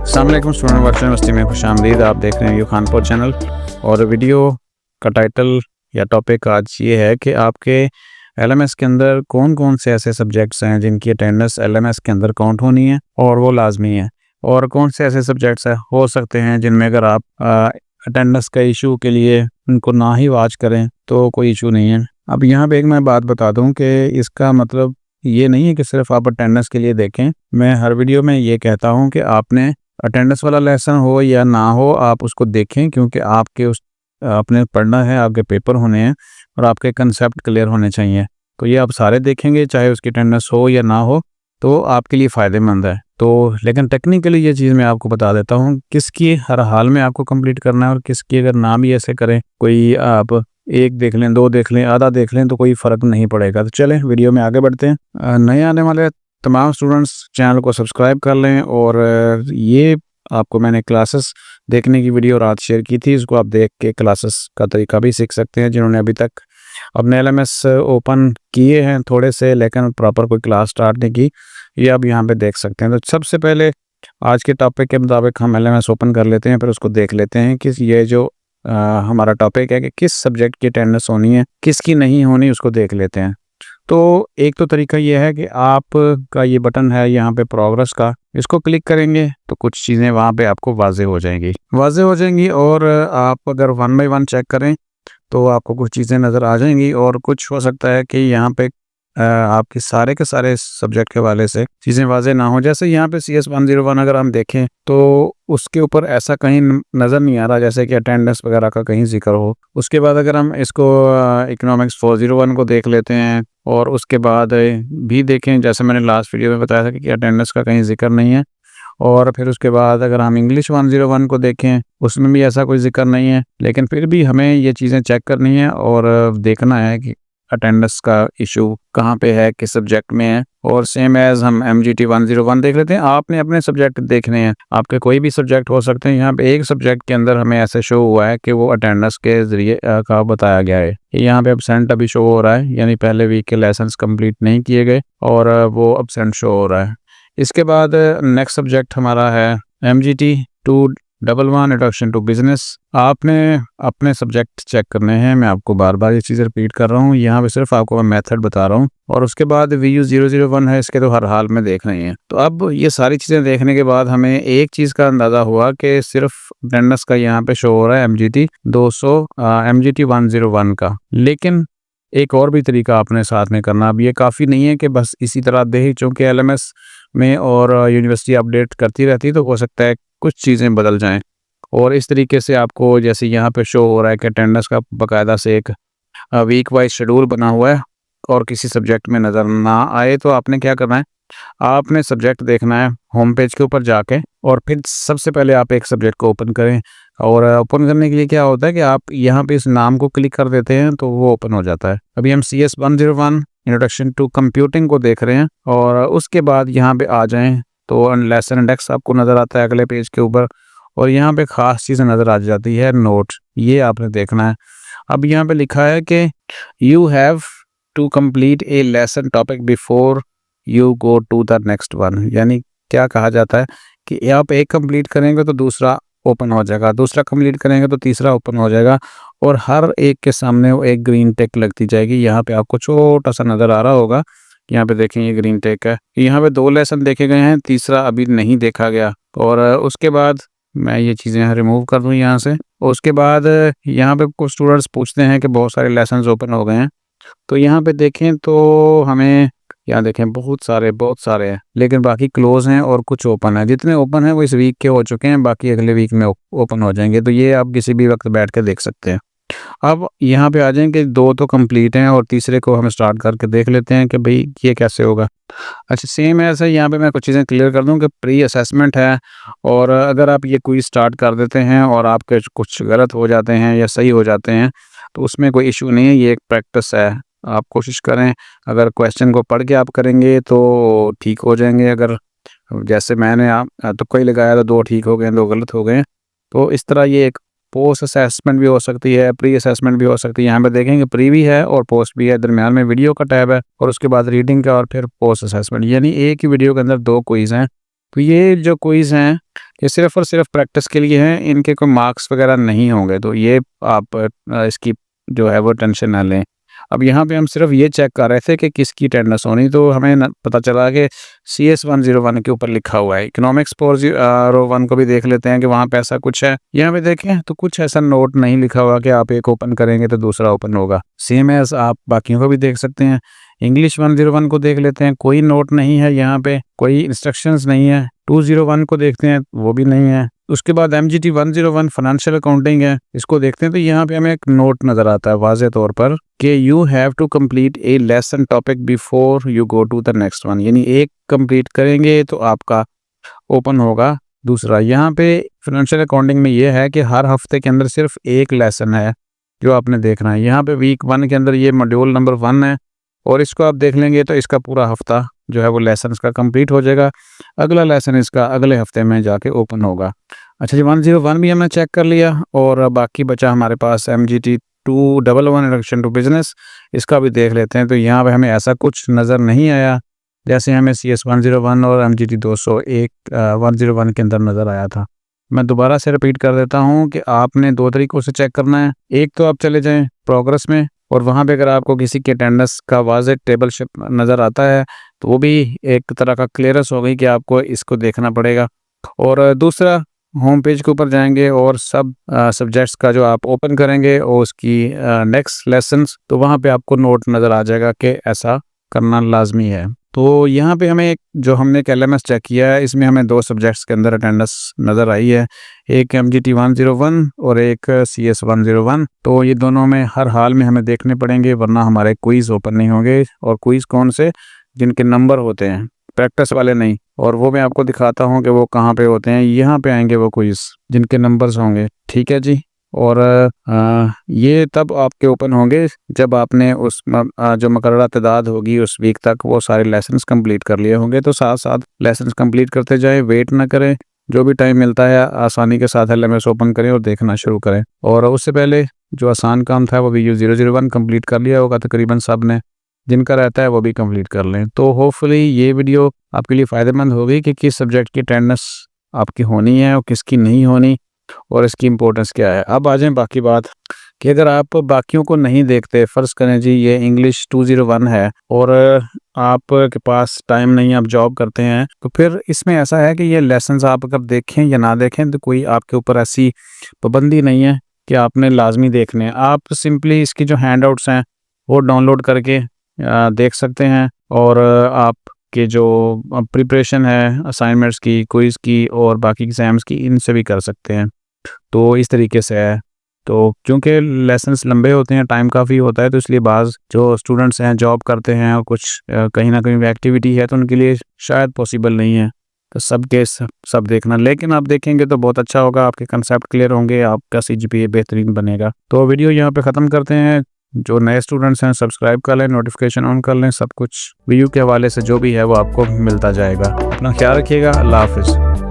अस्सलाम वालेकुम student virtual university में खुशामदीद। आप देख रहे हैं यू खानपुर चैनल और वीडियो का टाइटल या टॉपिक आज ये है कि आपके एलएमएस के अंदर कौन कौन से ऐसे सब्जेक्ट्स हैं जिनकी अटेंडेंस एलएमएस के अंदर काउंट होनी है और वो लाजमी है, और कौन से ऐसे सब्जेक्ट्स हो सकते हैं जिनमें अगर आप अटेंडेंस का इशू के लिए उनको ना ही वाच करें तो कोई इशू नहीं है। अब यहाँ पे एक मैं बात बता दूं कि इसका मतलब ये नहीं है कि सिर्फ आप अटेंडेंस के लिए देखें। मैं हर वीडियो में ये कहता हूँ कि आपने अटेंडेंस वाला लेसन हो या ना हो आप उसको देखें, क्योंकि आपके आपने पढ़ना है, आपके पेपर होने हैं और आपके कंसेप्ट क्लियर होने चाहिए। तो ये आप सारे देखेंगे चाहे उसकी अटेंडेंस हो या ना हो, तो आपके लिए फ़ायदेमंद है। तो लेकिन टेक्निकली ये चीज़ मैं आपको बता देता हूँ किसकी हर हाल में आपको कंप्लीट करना है और किसकी अगर ना भी ऐसे करें, कोई आप एक देख लें, दो देख लें, आधा देख लें, तो कोई फ़र्क नहीं पड़ेगा। तो चलें वीडियो में आगे बढ़ते हैं। नए आने वाले तमाम स्टूडेंट्स चैनल को सब्सक्राइब कर लें और ये आपको मैंने क्लासेस देखने की वीडियो रात शेयर की थी, इसको आप देख के क्लासेस का तरीका भी सीख सकते हैं। जिन्होंने अभी तक अपने एलएमएस ओपन किए हैं थोड़े से लेकिन प्रॉपर कोई क्लास स्टार्ट नहीं की, ये आप यहाँ पे देख सकते हैं। तो सबसे पहले आज के टॉपिक के मुताबिक हम एलएमएस ओपन कर लेते हैं, फिर उसको देख लेते हैं कि ये जो हमारा टॉपिक है कि किस सब्जेक्ट की अटेंडेंस होनी है, किसकी नहीं होनी, उसको देख लेते हैं। तो एक तो तरीका ये है कि आप का ये बटन है यहाँ पे प्रोग्रेस का, इसको क्लिक करेंगे तो कुछ चीज़ें वहाँ पे आपको वाज़े हो जाएंगी और आप अगर 1 बाय 1 चेक करें तो आपको कुछ चीज़ें नज़र आ जाएंगी और कुछ हो सकता है कि यहाँ पे आपके सारे के सारे सब्जेक्ट के हवाले से चीज़ें वाज़े ना हो। जैसे यहाँ पे CS 101 अगर हम देखें तो उसके ऊपर ऐसा कहीं नज़र नहीं आ रहा जैसे कि अटेंडेंस वगैरह का कहीं जिक्र हो। उसके बाद अगर हम इसको इकोनॉमिक्स 401 को देख लेते हैं और उसके बाद भी देखें, जैसे मैंने लास्ट वीडियो में बताया था कि अटेंडेंस का कहीं जिक्र नहीं है। और फिर उसके बाद अगर हम इंग्लिश 101 को देखें उसमें भी ऐसा कोई जिक्र नहीं है, लेकिन फिर भी हमें ये चीज़ें चेक करनी है और देखना है कि अटेंडेंस का इशू कहाँ पे है, किस सब्जेक्ट में है। और सेम एज हम MGT 101 देख लेते हैं। आपने अपने सब्जेक्ट देखने हैं, आपके कोई भी सब्जेक्ट हो सकते हैं। यहाँ पे एक सब्जेक्ट के अंदर हमें ऐसे शो हुआ है कि वो अटेंडेंस के ज़रिए का बताया गया है। यहाँ पे अब्सेंट अभी शो हो रहा है, यानी पहले वीक के लेसन्स कंप्लीट नहीं किए गए और वो अब्सेंट शो हो रहा है। इसके बाद नेक्स्ट सब्जेक्ट हमारा है MGT 211 इंट्रोडक्शन टू बिजनेस। आपने अपने सब्जेक्ट चेक करने हैं, मैं आपको बार बार ये चीज़ रिपीट कर रहा हूँ, यहाँ पे सिर्फ आपको मैं मेथड बता रहा हूँ। और उसके बाद VU 001 है, इसके तो हर हाल में देख रहे हैं। तो अब ये सारी चीज़ें देखने के बाद हमें एक चीज़ का अंदाज़ा हुआ कि सिर्फ अटेंडेंस का यहाँ पे शो हो रहा है MGT 101 का, लेकिन एक और भी तरीका आपने साथ में करना। अब ये काफ़ी नहीं है कि बस इसी तरह दे, चूँकि LMS में और यूनिवर्सिटी अपडेट करती रहती है तो हो सकता है कुछ चीज़ें बदल जाएं। और इस तरीके से आपको जैसे यहाँ पे शो हो रहा है कि अटेंडेंस का बाकायदा से एक वीक वाइज शेड्यूल बना हुआ है और किसी सब्जेक्ट में नज़र ना आए तो आपने क्या करना है, आपने सब्जेक्ट देखना है होम पेज के ऊपर जाके और फिर सबसे पहले आप एक सब्जेक्ट को ओपन करें। और ओपन करने के लिए क्या होता है कि आप यहाँ पे इस नाम को क्लिक कर देते हैं तो वो ओपन हो जाता है। अभी हम CS 101 इंट्रोडक्शन टू कंप्यूटिंग को देख रहे हैं और उसके बाद यहाँ पे आ जाएं तो लेसन इंडेक्स आपको नज़र आता है अगले पेज के ऊपर और यहाँ पे ख़ास चीज़ें नज़र आ जाती है, नोट, ये आपने देखना है। अब यहाँ पे लिखा है कि you have to complete a lesson topic before you go to the next one. यानी क्या कहा जाता है कि आप एक कंप्लीट करेंगे तो दूसरा ओपन हो जाएगा, दूसरा कंप्लीट करेंगे तो तीसरा ओपन हो जाएगा और हर एक के सामने वो एक ग्रीन टिक लगती जाएगी। यहाँ पे आपको छोटा सा नज़र आ रहा होगा, यहाँ पे देखें ये ग्रीन टिक है। यहाँ पे 2 लेसन देखे गए हैं, तीसरा अभी नहीं देखा गया। और उसके बाद मैं ये चीज़ें रिमूव कर दूँ यहाँ से। और उसके बाद यहाँ पे कुछ स्टूडेंट्स पूछते हैं कि बहुत सारे लेसन्स ओपन हो गए हैं, तो यहाँ पे देखें तो हमें यहाँ देखें बहुत सारे हैं, लेकिन बाकी क्लोज हैं और कुछ ओपन है। जितने ओपन हैं वो इस वीक के हो चुके हैं, बाकी अगले वीक में ओपन हो जाएंगे। तो ये आप किसी भी वक्त बैठ के देख सकते हैं। अब यहाँ पे आ जाएंगे, 2 तो कंप्लीट हैं और तीसरे को हम स्टार्ट करके देख लेते हैं कि भाई ये कैसे होगा। अच्छा, सेम ऐसा यहाँ पे मैं कुछ चीज़ें क्लियर कर दूँ कि प्री असेसमेंट है और अगर आप ये क्विज़ स्टार्ट कर देते हैं और आपके कुछ गलत हो जाते हैं या सही हो जाते हैं तो उसमें कोई इशू नहीं है, ये एक प्रैक्टिस है। आप कोशिश करें, अगर क्वेश्चन को पढ़ के आप करेंगे तो ठीक हो जाएंगे। अगर जैसे मैंने तुक्का ही लगाया तो 2 ठीक हो गए, 2 गलत हो गए, तो इस तरह ये एक पोस्ट असेसमेंट भी हो सकती है, प्री असेसमेंट भी हो सकती है। यहाँ पे देखेंगे प्री भी है और पोस्ट भी है, दरमियान में वीडियो का टैब है और उसके बाद रीडिंग का और फिर पोस्ट असेसमेंट, यानी एक ही वीडियो के अंदर 2 क्विज़ हैं। तो ये जो क्विज़ हैं ये सिर्फ़ और सिर्फ प्रैक्टिस के लिए हैं, इनके कोई मार्क्स वगैरह नहीं होंगे, तो ये आप इसकी जो है वो टेंशन ना लें। अब यहाँ पे हम सिर्फ ये चेक कर रहे थे कि किसकी अटेंडेंस होनी, तो हमें पता चला कि CS 101 के ऊपर लिखा हुआ है। इकोनॉमिक्स 401 को भी देख लेते हैं कि वहाँ पे ऐसा कुछ है। यहाँ पे देखें तो कुछ ऐसा नोट नहीं लिखा हुआ कि आप एक ओपन करेंगे तो दूसरा ओपन होगा। सेम एज़ आप बाकियों को भी देख सकते हैं। इंग्लिश 101 को देख लेते हैं, कोई नोट नहीं है यहाँ पे, कोई इंस्ट्रक्शंस नहीं है। 201 को देखते हैं, वो भी नहीं है। उसके बाद MGT 101 फाइनेंशियल अकाउंटिंग है, इसको देखते हैं तो यहाँ पे हमें एक नोट नज़र आता है वाज़े तौर पर कि you have to complete a lesson topic before you go to the next one, यानी एक कंप्लीट करेंगे तो आपका ओपन होगा दूसरा। यहाँ पे फाइनेंशियल अकाउंटिंग में ये है कि हर हफ्ते के अंदर सिर्फ एक लेसन है जो आपने देखना है। यहाँ पे वीक 1 के अंदर ये मॉड्यूल नंबर 1 है और इसको आप देख लेंगे तो इसका पूरा हफ्ता जो है वो लेसन इसका कंप्लीट हो जाएगा। अगला लेसन इसका अगले हफ्ते में जाके ओपन होगा। अच्छा जी, 101 भी हमने चेक कर लिया और बाकी बचा हमारे पास MGT 211 इंट्रोडक्शन टू बिजनेस, इसका भी देख लेते हैं। तो यहाँ पे हमें ऐसा कुछ नज़र नहीं आया जैसे हमें CS 101 और MGT 201 101 के अंदर नज़र आया था। मैं दोबारा से रिपीट कर देता हूँ कि आपने 2 तरीक़ों से चेक करना है। एक तो आप चले जाएँ प्रोग्रेस में और वहाँ पे अगर आपको किसी की अटेंडेंस का वाज़ेह टेबल नज़र आता है तो वो भी एक तरह का क्लियरेंस हो गई कि आपको इसको देखना पड़ेगा। और दूसरा, होम पेज के ऊपर जाएंगे और सब सब्जेक्ट्स का जो आप ओपन करेंगे और उसकी नेक्स्ट लेसन्स, तो वहाँ पे आपको नोट नज़र आ जाएगा कि ऐसा करना लाजमी है। तो यहाँ पे हमें जो हमने एक LMS चेक किया है, इसमें हमें 2 सब्जेक्ट्स के अंदर अटेंडेंस नज़र आई है, एक MGT 101 और एक CS 101। तो ये दोनों में हर हाल में हमें देखने पड़ेंगे वरना हमारे क्विज़ ओपन नहीं होंगे। और क्विज़ कौन से? जिनके नंबर होते हैं, प्रैक्टिस वाले नहीं। और वो मैं आपको दिखाता हूँ कि वो कहाँ पे होते हैं। यहाँ पे आएंगे वो क्विज़ जिनके नंबर्स होंगे, ठीक है जी। और ये तब आपके ओपन होंगे जब आपने उस जो मुकर्ररा तादाद होगी उस वीक तक वो सारे लेसन्स कंप्लीट कर लिए होंगे। तो साथ साथ लेसन्स कंप्लीट करते जाएं, वेट ना करें, जो भी टाइम मिलता है आसानी के साथ LMS ओपन करें और देखना शुरू करें। और उससे पहले जो आसान काम था वो VU 001 कंप्लीट कर लिया होगा तकरीबन सब ने, जिनका रहता है वो भी कंप्लीट कर लें। तो होपफुली ये वीडियो आपके लिए फ़ायदेमंद होगी कि किस सब्जेक्ट की अटेंडेंस आपकी होनी है और किसकी नहीं होनी और इसकी इम्पोर्टेंस क्या है। अब आ जाएं बाकी बात कि अगर आप बाकियों को नहीं देखते, फ़र्ज़ करें जी ये इंग्लिश 201 है और आपके पास टाइम नहीं, आप जॉब करते हैं, तो फिर इसमें ऐसा है कि ये लेसन्स आप अगर देखें या ना देखें तो कोई आपके ऊपर ऐसी पाबंदी नहीं है कि आपने लाजमी देखने हैं। आप सिंपली इसकी जो हैंड आउट्स हैं वो डाउनलोड करके देख सकते हैं और आपके जो प्रिपरेशन है असाइनमेंट्स की, क्विज़ की और बाकी एग्ज़ाम्स की, इनसे भी कर सकते हैं। तो इस तरीके से है। तो क्योंकि लेसन्स लंबे होते हैं, टाइम काफ़ी होता है, तो इसलिए बाज़ जो स्टूडेंट्स हैं जॉब करते हैं और कुछ कहीं ना कहीं एक्टिविटी है तो उनके लिए शायद पॉसिबल नहीं है तो सब देखना। लेकिन आप देखेंगे तो बहुत अच्छा होगा, आपके कंसेप्ट क्लियर होंगे, आपका CGPA बेहतरीन बनेगा। तो वीडियो यहाँ पे ख़त्म करते हैं। जो नए स्टूडेंट्स हैं सब्सक्राइब कर लें, नोटिफिकेशन ऑन कर लें, सब कुछ VU के हवाले से जो भी है वो आपको मिलता जाएगा। अपना ख्याल रखिएगा। अल्लाह हाफ़िज़।